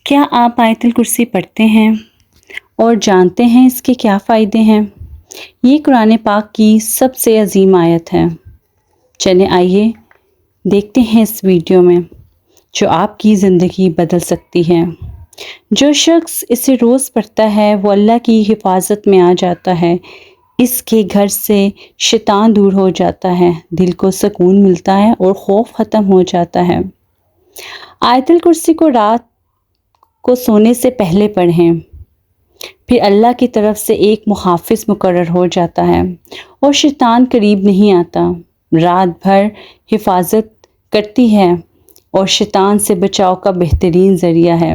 کیا آپ آیت الکرسی پڑھتے ہیں اور جانتے ہیں اس کے کیا فائدے ہیں؟ یہ قرآن پاک کی سب سے عظیم آیت ہے۔ چلیں آئیے دیکھتے ہیں اس ویڈیو میں جو آپ کی زندگی بدل سکتی ہے۔ جو شخص اسے روز پڑھتا ہے وہ اللہ کی حفاظت میں آ جاتا ہے، اس کے گھر سے شیطان دور ہو جاتا ہے، دل کو سکون ملتا ہے اور خوف ختم ہو جاتا ہے۔ آیت الکرسی کو رات کو سونے سے پہلے پڑھیں، پھر اللہ کی طرف سے ایک محافظ مقرر ہو جاتا ہے اور شیطان قریب نہیں آتا۔ رات بھر حفاظت کرتی ہے اور شیطان سے بچاؤ کا بہترین ذریعہ ہے۔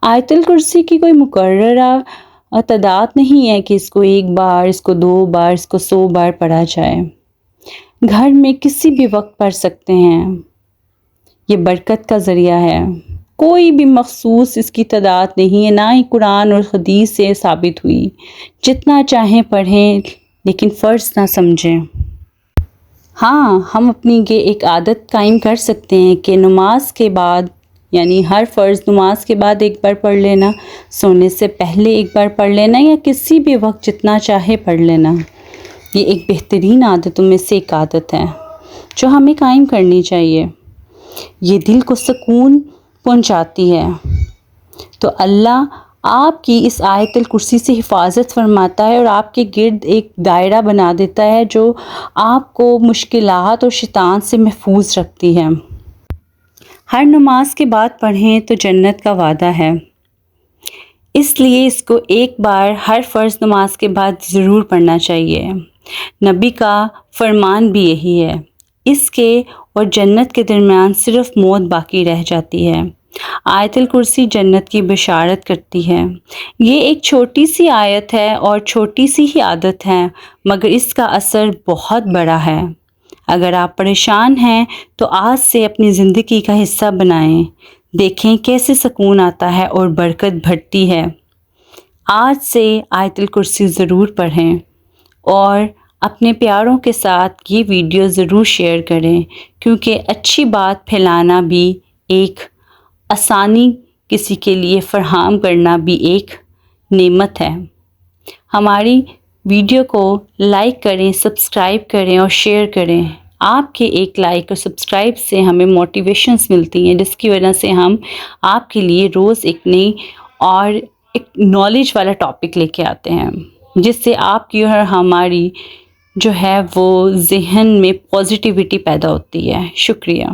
آیت الکرسی کی کوئی مقررہ تعداد نہیں ہے کہ اس کو 1 بار، اس کو 2 بار، اس کو 100 بار پڑھا جائے۔ گھر میں کسی بھی وقت پڑھ سکتے ہیں۔ یہ برکت کا ذریعہ ہے۔ کوئی بھی مخصوص اس کی تعداد نہیں ہے، نہ ہی قرآن اور حدیث سے ثابت ہوئی۔ جتنا چاہیں پڑھیں لیکن فرض نہ سمجھیں۔ ہاں، ہم اپنی ایک عادت قائم کر سکتے ہیں کہ نماز کے بعد، یعنی ہر فرض نماز کے بعد 1 بار پڑھ لینا، سونے سے پہلے 1 بار پڑھ لینا، یا کسی بھی وقت جتنا چاہے پڑھ لینا۔ یہ ایک بہترین عادتوں میں سے ایک عادت ہے جو ہمیں قائم کرنی چاہیے۔ یہ دل کو سکون پہنچاتی ہے۔ تو اللہ آپ کی اس آیت الکرسی سے حفاظت فرماتا ہے اور آپ کے گرد ایک دائرہ بنا دیتا ہے جو آپ کو مشکلات اور شیطان سے محفوظ رکھتی ہے۔ ہر نماز کے بعد پڑھیں تو جنت کا وعدہ ہے، اس لیے اس کو 1 بار ہر فرض نماز کے بعد ضرور پڑھنا چاہیے۔ نبی کا فرمان بھی یہی ہے۔ اس کے اور جنت کے درمیان صرف موت باقی رہ جاتی ہے۔ آیت الکرسی جنت کی بشارت کرتی ہے۔ یہ ایک چھوٹی سی آیت ہے اور چھوٹی سی ہی عادت ہے، مگر اس کا اثر بہت بڑا ہے۔ اگر آپ پریشان ہیں تو آج سے اپنی زندگی کا حصہ بنائیں، دیکھیں کیسے سکون آتا ہے اور برکت بڑھتی ہے۔ آج سے آیت الکرسی ضرور پڑھیں اور اپنے پیاروں کے ساتھ یہ ویڈیو ضرور شیئر کریں، کیونکہ اچھی بات پھیلانا بھی ایک آسانی، کسی کے لیے فراہم کرنا بھی ایک نعمت ہے۔ ہماری ویڈیو کو لائک کریں، سبسکرائب کریں اور شیئر کریں۔ آپ کے ایک لائک اور سبسکرائب سے ہمیں موٹیویشنز ملتی ہیں، جس کی وجہ سے ہم آپ کے لیے روز ایک نئی اور ایک نالج والا ٹاپک لے کے آتے ہیں، جس سے آپ کی اور ہماری جو ہے وہ ذہن میں پازیٹیوٹی پیدا ہوتی ہے۔ شکریہ۔